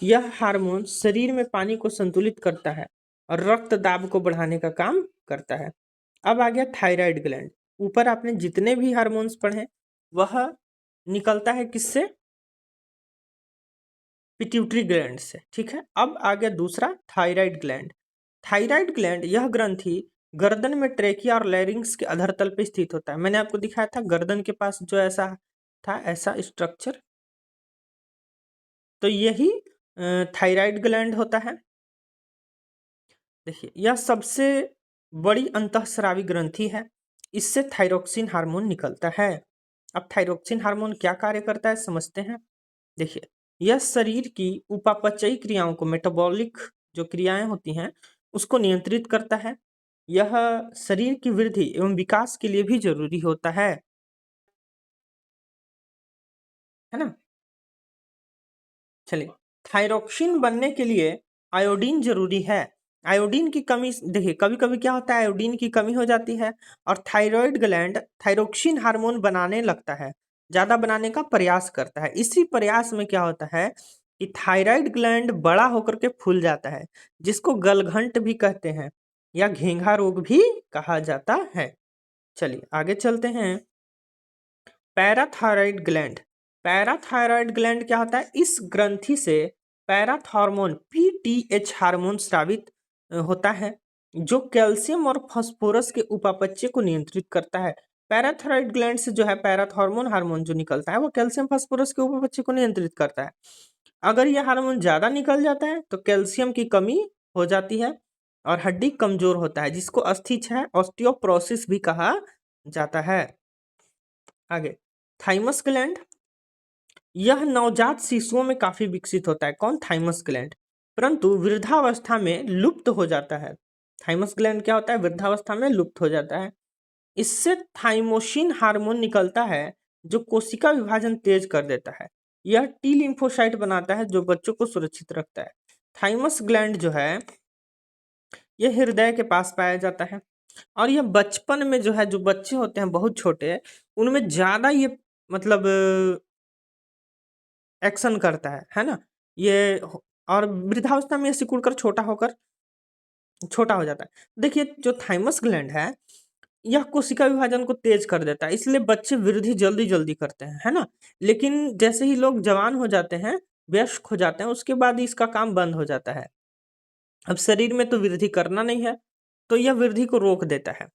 यह हार्मोन शरीर में पानी को संतुलित करता है और रक्त दाब को बढ़ाने का काम करता है। अब आ गया थायराइड ग्लैंड। ऊपर आपने जितने भी हार्मोन्स पढ़े वह निकलता है किससे? पिट्यूटरी ग्लैंड से, ठीक है। अब आ गया दूसरा थायराइड ग्लैंड। थायराइड ग्लैंड यह ग्रंथि गर्दन में ट्रेकिया और लैरिंग्स के अधर तल पे स्थित होता है। मैंने आपको दिखाया था गर्दन के पास जो ऐसा था, ऐसा स्ट्रक्चर, तो यही थायराइड ग्लैंड होता है। देखिए यह सबसे बड़ी अंतःस्रावी ग्रंथि है, इससे थायरोक्सिन हार्मोन निकलता है। अब थायरोक्सिन हार्मोन क्या कार्य करता है समझते हैं। देखिए यह शरीर की उपापचयी क्रियाओं को, मेटाबॉलिक जो क्रियाएं होती हैं उसको नियंत्रित करता है। यह शरीर की वृद्धि एवं विकास के लिए भी जरूरी होता है ना। चलिए थायरोक्सिन बनने के लिए आयोडीन जरूरी है। आयोडीन की कमी, देखिए कभी कभी क्या होता है आयोडीन की कमी हो जाती है और थायराइड ग्लैंड थायरोक्सिन हार्मोन बनाने लगता है, ज्यादा बनाने का प्रयास करता है। इसी प्रयास में क्या होता है कि थायराइड ग्लैंड बड़ा होकर के फूल जाता है जिसको गलघंट भी कहते हैं या घेंघा रोग भी कहा जाता है। चलिए आगे चलते हैं। Parathyroid gland. पैराथायराइड ग्लैंड क्या होता है? इस ग्रंथि से पैराथॉर्मोन पीटीएच हार्मोन स्रावित होता है जो कैल्शियम और फास्फोरस के उपापचय को नियंत्रित करता है। पैराथायराइड ग्लैंड से जो है पैराथॉर्मोन हार्मोन जो निकलता है वो कैल्शियम फास्फोरस के उपापचय को नियंत्रित करता है। अगर यह हार्मोन ज्यादा निकल जाता है तो कैल्शियम की कमी हो जाती है और हड्डी कमजोर होता है जिसको अस्थि क्षय ऑस्टियोप्रोसिस भी कहा जाता है। आगे थाइमस ग्लैंड, यह नवजात शिशुओं में काफी विकसित होता है। कौन? थाइमस ग्लैंड, परंतु वृद्धावस्था में लुप्त हो जाता है। थाइमस ग्लैंड क्या होता है? वृद्धावस्था में लुप्त हो जाता है। इससे थाइमोसिन हार्मोन निकलता है जो कोशिका विभाजन तेज कर देता है। यह टी लिम्फोसाइट बनाता है जो बच्चों को सुरक्षित रखता है। थाइमस ग्लैंड जो है यह हृदय के पास पाया जाता है और यह बचपन में जो है, जो बच्चे होते हैं बहुत छोटे, उनमें ज्यादा ये मतलब एक्शन करता है ना। ये और वृद्धावस्था में ये सिकुड़ कर छोटा होकर छोटा हो जाता है। देखिए जो थाइमस ग्लैंड है, यह कोशिका विभाजन को तेज कर देता है, इसलिए बच्चे वृद्धि जल्दी-जल्दी करते हैं, है ना? लेकिन जैसे ही लोग जवान हो जाते हैं, वयस्क हो जाते हैं, उसके बाद इसका काम बंद हो जाता है। अब शरीर में तो वृद्धि करना नहीं है, तो यह वृद्धि को रोक देता है।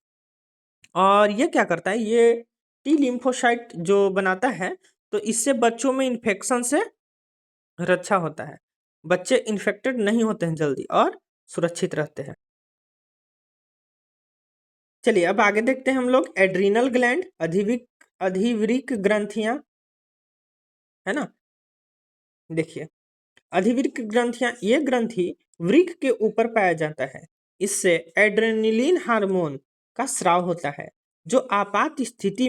और ये क्या करता है, ये टी लिम्फोसाइट जो बनाता है, तो इससे बच्चों में इन्फेक्शन से रक्षा होता है। बच्चे इन्फेक्टेड नहीं होते हैं जल्दी और सुरक्षित रहते हैं। चलिए अब आगे देखते हैं हम लोग एड्रीनल ग्लैंड, अधिवृक्क ग्रंथियां, है ना? देखिए अधिवृक्क ग्रंथियां, ये ग्रंथि वृक्क के ऊपर पाया जाता है। इससे एड्रेनलिन हार्मोन का स्राव होता है, जो आपात स्थिति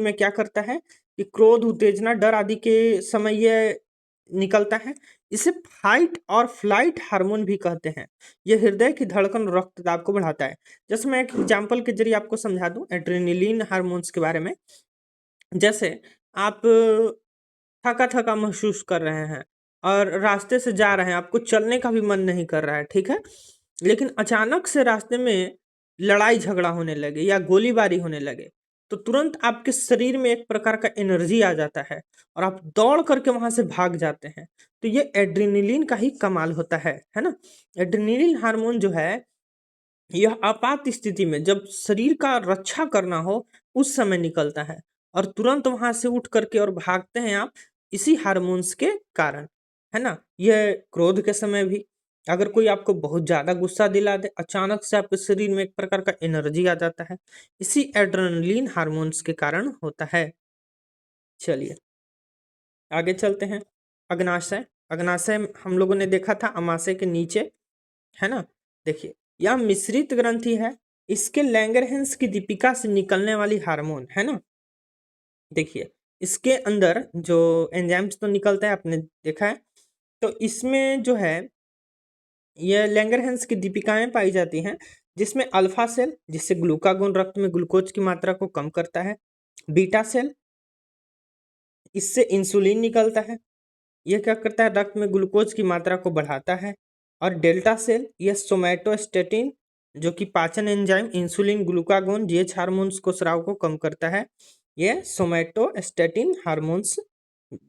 में क्या करता है कि क्रोध, उत्तेजना, डर आदि के समय ये निकलता है। इसे फाइट और फ्लाइट हार्मोन भी कहते हैं। ये हृदय की धड़कन और रक्तदाब को बढ़ाता है। जैसे मैं एक एग्जांपल के जरिए आपको समझा दूं एड्रेनलिन हार्मोन्स के बारे में। जैसे आप थका-थका महसूस कर रहे हैं और रास्ते से जा रहे हैं, आपको चलने का भी मन नहीं कर रहा है, ठीक है? लेकिन अचानक से रास्ते में लड़ाई-झगड़ा होने लगे या गोलीबारी होने लगे, तो तुरंत आपके शरीर में एक प्रकार का एनर्जी आ जाता है और आप दौड़ करके वहाँ से भाग जाते हैं। तो ये एड्रेनलिन का ही कमाल होता है ना? एड्रेनलिन हार्मोन जो है, यह आपात स्थिति में जब शरीर का रक्षा करना हो, उस समय निकलता है और तुरंत वहां से उठ करके और भागते हैं आप इसी हार्मोन्स के कारण, है ना? यह क्रोध के समय भी, अगर कोई आपको बहुत ज्यादा गुस्सा दिला दे, अचानक से आपके शरीर में एक प्रकार का एनर्जी आ जाता है, इसी एड्रेनलिन हार्मोन्स के कारण होता है। चलिए आगे चलते हैं। अग्नाशय, अग्नाशय हम लोगों ने देखा था अमाशय के नीचे, है ना? देखिए यह मिश्रित ग्रंथि है। इसके लैंगरहैंस की दीपिका से निकलने वाली हार्मोन, है ना? देखिए इसके अंदर जो एंजाइम्स तो निकलता है, आपने देखा है। तो इसमें जो है ये लैंगरहैंस की दीपिकाएं पाई जाती हैं, जिसमें अल्फा सेल जिससे ग्लूकागोन रक्त में ग्लूकोज की मात्रा को कम करता है, बीटा सेल इससे इंसुलिन निकलता है, यह क्या करता है रक्त में ग्लूकोज की मात्रा को बढ़ाता है। और डेल्टा सेल यह सोमैटोस्टेटिन जो कि पाचन enzyme insulin, glucagon, GH hormones को स्राव को कम करता है। यह सोमैटोस्टेटिन हार्मोन्स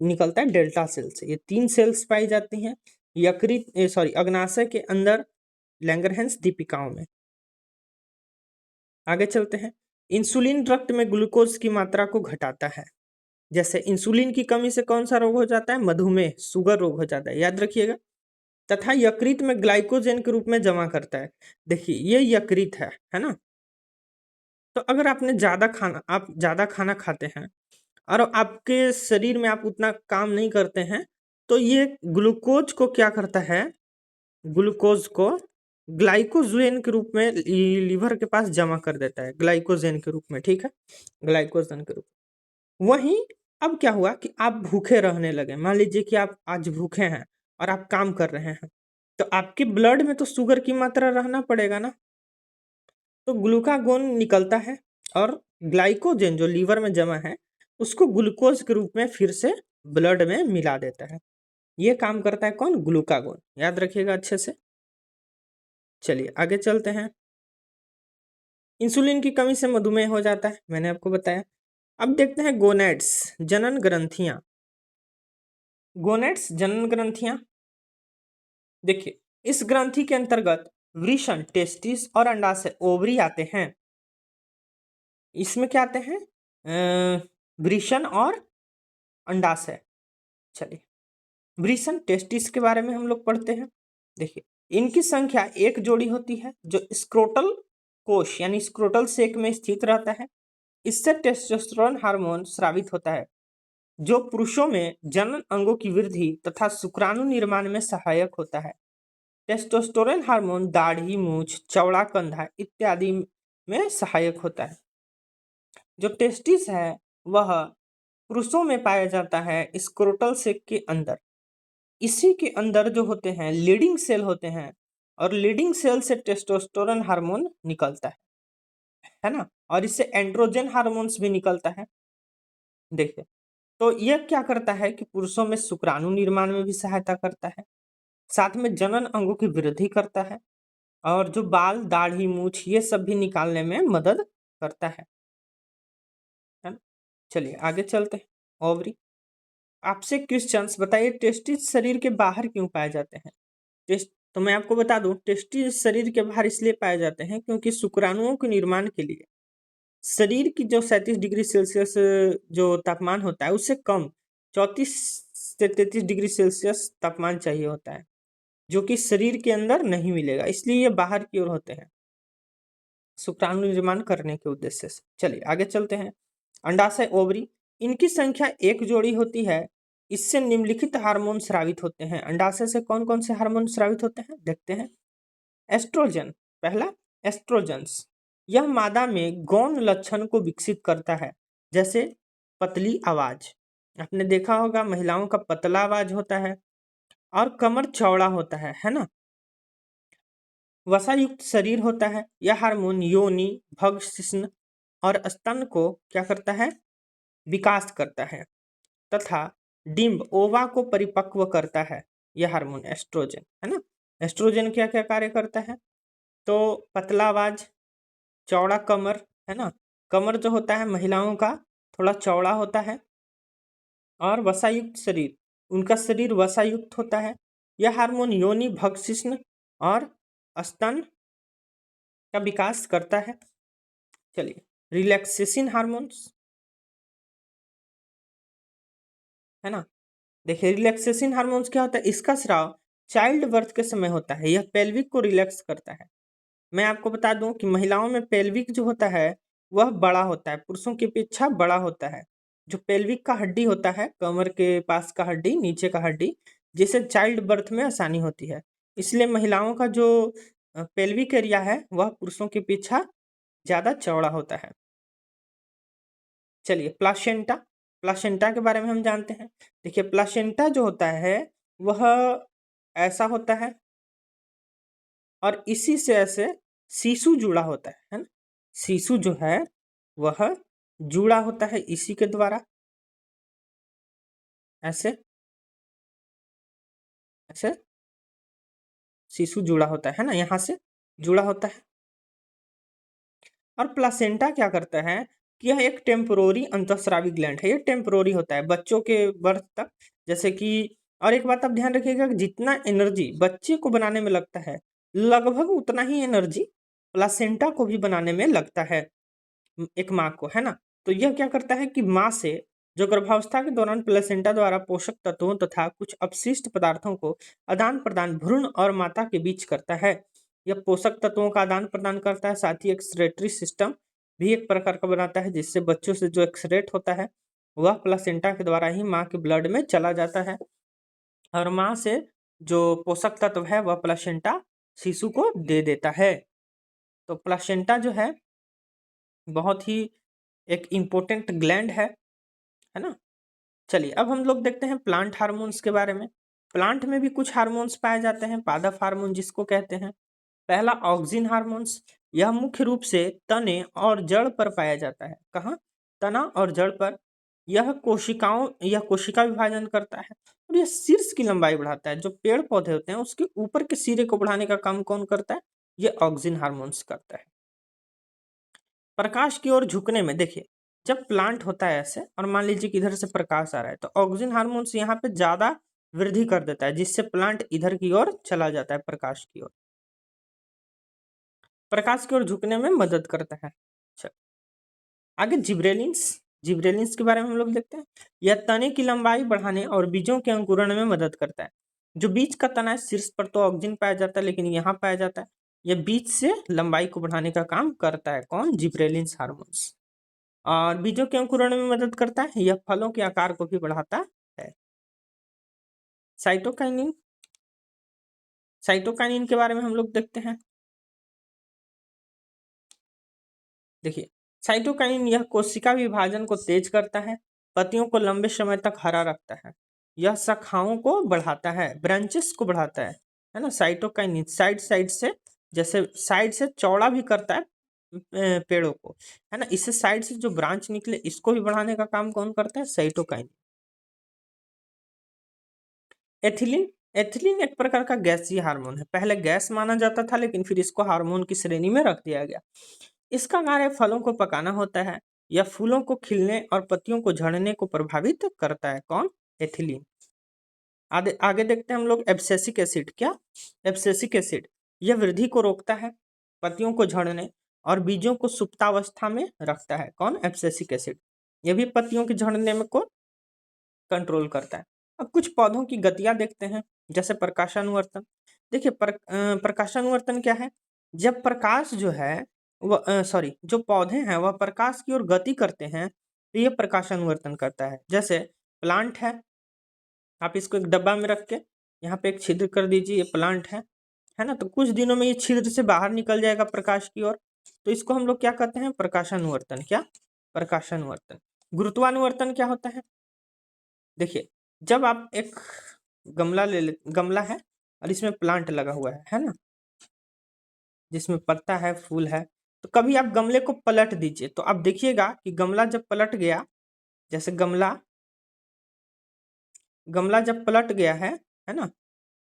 निकलता है डेल्टा सेल से। ये 3 सेल्स पाई जाती हैं अग्नाशय के अंदर लैंगरहैंस दीपिकाओं में। आगे चलते हैं। इंसुलिन रक्त में ग्लूकोज की मात्रा को घटाता है। जैसे इंसुलिन की कमी से कौन सा रोग हो जाता है? मधुमेह, शुगर रोग हो जाता है, याद रखिएगा। तथा यकृत में ग्लाइकोजन के रूप में जमा करता है। देखिए ये यकृत है ना? तो अगर आप ज्यादा खाना खाते हैं और आपके शरीर में आप उतना काम नहीं करते हैं, तो ये ग्लूकोज को क्या करता है, ग्लूकोज को ग्लाइकोजन के रूप में लीवर के पास जमा कर देता है, ग्लाइकोजन के रूप में, ठीक है? ग्लाइकोजन के रूप में। वहीं अब क्या हुआ कि आप भूखे रहने लगे, मान लीजिए कि आप आज भूखे हैं और आप काम कर रहे हैं, तो आपके ब्लड में तो शुगर की मात्रा रहना पड़ेगा ना? तो ग्लूकागोन निकलता है और ग्लाइकोजन जो लीवर में जमा है, उसको ग्लूकोज के रूप में फिर से ब्लड में मिला देता है। ये काम करता है कौन? ग्लूकागोन, याद रखिएगा अच्छे से। चलिए आगे चलते हैं। इंसुलिन की कमी से मधुमेह हो जाता है, मैंने आपको बताया। अब देखते हैं गोनेड्स, जनन ग्रंथियां। गोनेड्स जनन ग्रंथियां, देखिए इस ग्रंथि के अंतर्गत वृषण, टेस्टिस और अंडाशय, ओवरी आते हैं। इसमें क्या आते हैं? वृषण और अंडाशय। चलिए वृषण टेस्टिस के बारे में हम लोग पढ़ते हैं। देखिए इनकी संख्या एक जोड़ी होती है जो स्क्रोटल कोश यानी स्क्रोटल सेक में स्थित रहता है। इससे टेस्टोस्टेरोन हार्मोन स्रावित होता है, जो पुरुषों में जनन अंगों की वृद्धि तथा शुक्राणु निर्माण में सहायक होता है। टेस्टोस्टेरोन हार्मोन दाढ़ी, मूछ, चौड़ा कंधा इत्यादि में सहायक होता है। जो टेस्टिस है वह पुरुषों में पाया जाता है स्क्रोटल सेक के अंदर। इसी के अंदर जो होते हैं लीडिंग सेल होते हैं, और लीडिंग सेल से टेस्टोस्टेरोन हार्मोन निकलता है ना? और इससे एंड्रोजन हार्मोन्स भी निकलता है। देखिए तो यह क्या करता है कि पुरुषों में शुक्राणु निर्माण में भी सहायता करता है। साथ में जनन अंगों की वृद्धि करता है और जो बाल, दाढ़ी, मूछ ये सब भी निकालने में मदद करता है ना। चलिए आगे चलते हैं। ओवरी। आपसे क्वेश्चंस बताइए, टेस्टिस शरीर के बाहर क्यों पाए जाते हैं? टेस्ट तो मैं आपको बता दूं, टेस्टिस शरीर के बाहर इसलिए पाए जाते हैं क्योंकि शुक्राणुओं के निर्माण के लिए शरीर की जो 37 डिग्री सेल्सियस जो तापमान होता है उससे कम 34 से 33 डिग्री सेल्सियस तापमान चाहिए होता है, जो कि शरीर के अंदर नहीं मिलेगा, इसलिए ये बाहर की ओर होते हैं शुक्राणु निर्माण करने के उद्देश्य से। चलिए आगे चलते हैं। अंडाशय, ओवरी, इनकी संख्या एक जोड़ी होती है। इससे निम्नलिखित हार्मोन स्रावित होते हैं। अंडाशय से कौन कौन से हार्मोन स्रावित होते हैं देखते हैं। एस्ट्रोजन, पहला एस्ट्रोजन्स, यह मादा में गौण लक्षण को विकसित करता है, जैसे पतली आवाज। आपने देखा होगा महिलाओं का पतला आवाज होता है और कमर चौड़ा होता है ना। वसायुक्त शरीर होता है। यह हार्मोन योनि, भग, शिश्न और स्तन को क्या करता है? विकास करता है तथा डिंब, ओवा को परिपक्व करता है। यह हार्मोन एस्ट्रोजन है ना। एस्ट्रोजन क्या क्या कार्य करता है? तो पतला आवाज, चौड़ा कमर है ना। कमर जो होता है महिलाओं का थोड़ा चौड़ा होता है और वसायुक्त शरीर, उनका शरीर वसायुक्त होता है। यह हार्मोन योनि, भगशिश्न और स्तन का विकास करता है। चलिए, रिलैक्सेशन हार्मोन्स है ना। देखिए रिलैक्सेशन हार्मोन्स क्या होता है? इसका स्राव चाइल्ड बर्थ के समय होता है। यह पेल्विक को रिलैक्स करता है। मैं आपको बता दूं कि महिलाओं में पेल्विक जो होता है वह बड़ा होता है, पुरुषों की अपेक्षा बड़ा होता है। जो पेल्विक का हड्डी होता है, कमर के पास का हड्डी, नीचे का हड्डी, जिसे चाइल्ड बर्थ में आसानी होती है, इसलिए महिलाओं का जो पेल्विक एरिया है वह पुरुषों की अपेक्षा ज्यादा चौड़ा होता है। चलिए, प्लासेंटा, प्लासेंटा के बारे में हम जानते हैं। देखिए प्लासेंटा जो होता है वह ऐसा होता है और इसी से ऐसे शिशु जुड़ा होता है ना। शिशु जो है वह जुड़ा होता है इसी के द्वारा, ऐसे ऐसे शिशु जुड़ा होता है ना, यहाँ से जुड़ा होता है। और प्लासेंटा क्या करता है कि यह एक टेम्पोररी अंतःस्रावी ग्लैंड है। ये टेम्पोररी होता है बच्चों के बर्थ तक, जैसे कि। और एक बात आप ध्यान रखिएगा, जितना एनर्जी बच्चे को बनाने में लगता है लगभग उतना ही एनर्जी प्लासेंटा को भी बनाने में लगता है, एक माँ को, है ना। तो यह क्या करता है कि माँ से जो गर्भावस्था के दौरान प्लेसेंटा द्वारा पोषक तत्वों तथा कुछ अपशिष्ट पदार्थों को आदान प्रदान भ्रूण और माता के बीच करता है। यह पोषक तत्वों का आदान प्रदान करता है, साथ ही एक्सक्रीटरी सिस्टम भी एक प्रकार का बनाता है, जिससे बच्चों से जो एक्सक्रीट होता है वह प्लेसेंटा के द्वारा ही माँ के ब्लड में चला जाता है और माँ से जो पोषक तत्व है वह प्लेसेंटा शिशु को दे देता है। तो प्लेसेंटा जो है बहुत ही एक इम्पोर्टेंट ग्लैंड है ना। चलिए अब हम लोग देखते हैं प्लांट हार्मोन्स के बारे में। प्लांट में भी कुछ हार्मोन्स पाए जाते हैं, पादप हार्मोन जिसको कहते हैं। पहला ऑक्सिन हार्मोन्स, यह मुख्य रूप से तने और जड़ पर पाया जाता है। कहाँ? तना और जड़ पर। यह कोशिका विभाजन करता है और यह शीर्ष की लंबाई बढ़ाता है। जो पेड़ पौधे होते हैं उसके ऊपर के सिरे को बढ़ाने का काम कौन करता है? ये ऑक्सिन हार्मोन्स करता है। प्रकाश की ओर झुकने में, देखिए जब प्लांट होता है ऐसे और मान लीजिए कि इधर से प्रकाश आ रहा है तो ऑक्सिन हार्मोन्स यहाँ पे ज्यादा वृद्धि कर देता है, जिससे प्लांट इधर की ओर चला जाता है, प्रकाश की ओर, प्रकाश की ओर झुकने में मदद करता है। चल आगे जिब्रेलिन्स, जिब्रेलिन्स के बारे में हम लोग देखते हैं। यह तने की लंबाई बढ़ाने और बीजों के अंकुरण में मदद करता है। जो बीज का तना है शीर्ष पर तो ऑक्सिन पाया जाता है, लेकिन यहाँ पाया जाता है यह बीज से लंबाई को बढ़ाने का काम करता है। कौन? Gibberellins hormones. और बीजों के अंकुरण में मदद करता है, यह फलों के आकार को भी बढ़ाता है। साइटोकाइनिन, साइटोकाइनिन के बारे में हम लोग देखते हैं। देखिए साइटोकाइनिन यह कोशिका विभाजन को तेज करता है, पत्तियों को लंबे समय तक हरा रखता है, यह शाखाओं को बढ़ाता है, ब्रांचेस को बढ़ाता है ना। साइटोकाइनिन साइड साइड से, जैसे साइड से चौड़ा भी करता है पेड़ों को, है ना। इससे साइड से जो ब्रांच निकले इसको भी बढ़ाने का काम कौन करता है? साइटोकाइनिन। एथिलीन, एथिलीन एक प्रकार का गैसीय हार्मोन है। पहले गैस माना जाता था, लेकिन फिर इसको हार्मोन की श्रेणी में रख दिया गया। इसका कार्य फलों को पकाना होता है या फूलों को खिलने और पत्तियों को झड़ने को प्रभावित करता है। कौन? एथिलीन। आगे आगे देखते हैं हम लोग एब्सेसिक एसिड। क्या? एब्सेसिक एसिड यह वृद्धि को रोकता है, पत्तियों को झड़ने और बीजों को सुप्तावस्था में रखता है। कौन? Abscisic acid. यह भी पत्तियों के झड़ने में को कंट्रोल करता है। अब कुछ पौधों की गतियां देखते हैं, जैसे प्रकाशानुवर्तन। देखिए प्रकाशानुवर्तन क्या है? जब प्रकाश जो है वह जो पौधे हैं वह प्रकाश की ओर गति करते हैं, तो ये प्रकाशानुवर्तन करता है। जैसे प्लांट है, आप इसको एक डब्बा में रख के यहाँ पे एक छिद्र कर दीजिए, ये प्लांट है ना, तो कुछ दिनों में ये छिद्र से बाहर निकल जाएगा प्रकाश की ओर, तो इसको हम लोग क्या कहते हैं? प्रकाशानुवर्तन। क्या? प्रकाशानुवर्तन। गुरुत्वानुवर्तन क्या होता है? देखिए, जब आप एक गमला है और इसमें प्लांट लगा हुआ है ना, जिसमें पत्ता है, फूल है, तो कभी आप गमले को पलट दीजिए, तो आप देखिएगा कि गमला जब पलट गया, जैसे गमला गमला जब पलट गया है ना,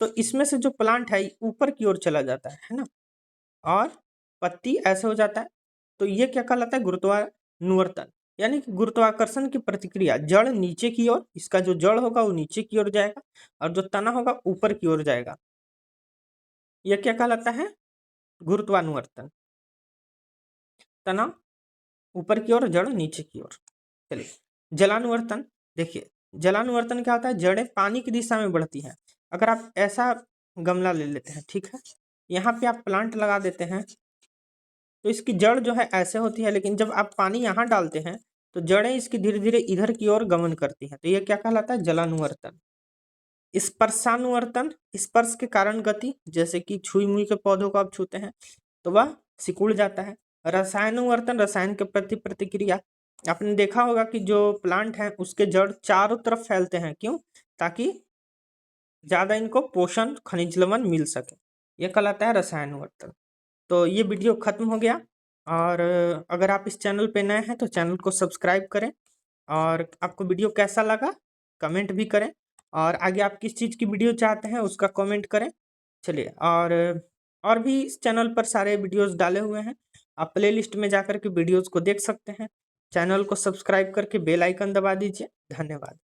तो इसमें से जो प्लांट है ऊपर की ओर चला जाता है ना, और पत्ती ऐसे हो जाता है, तो ये क्या कहलाता है? गुरुत्वानुवर्तन। यानी कि गुरुत्वाकर्षण की प्रतिक्रिया, जड़ नीचे की ओर, इसका जो जड़ होगा वो नीचे की ओर जाएगा और जो तना होगा ऊपर की ओर जाएगा। यह क्या कहलाता है? गुरुत्वानुवर्तन। तना ऊपर की ओर, जड़ नीचे की ओर। चलिए, जलानुवर्तन। देखिए, जलानुवर्तन क्या होता है? जड़ें पानी की दिशा में बढ़ती हैं। अगर आप ऐसा गमला ले लेते हैं, ठीक है, यहाँ पे आप प्लांट लगा देते हैं, तो इसकी जड़ जो है ऐसे होती है, लेकिन जब आप पानी यहाँ डालते हैं तो जड़ें इसकी धीरे धीरे इधर की ओर गमन करती हैं, तो ये क्या कहलाता है? जलानुवर्तन। स्पर्शानुवर्तन, स्पर्श के कारण गति, जैसे कि छुई मुई के पौधों को आप छूते हैं तो वह सिकुड़ जाता है। रसायनुवर्तन, रसायन के प्रति प्रतिक्रिया। आपने देखा होगा कि जो प्लांट है उसके जड़ चारों तरफ फैलते हैं, क्यों? ताकि ज्यादा इनको पोषण, खनिज लवण मिल सके। यह कहलाता है रसायनुवर्तन। तो ये वीडियो खत्म हो गया, और अगर आप इस चैनल पे नए हैं तो चैनल को सब्सक्राइब करें, और आपको वीडियो कैसा लगा कमेंट भी करें, और आगे आप किस चीज़ की वीडियो चाहते हैं उसका कमेंट करें। चलिए, और भी इस चैनल पर सारे वीडियोस डाले हुए हैं, आप प्लेलिस्ट में जाकर के वीडियोस को देख सकते हैं। चैनल को सब्सक्राइब करके बेल आइकन दबा दीजिए। धन्यवाद।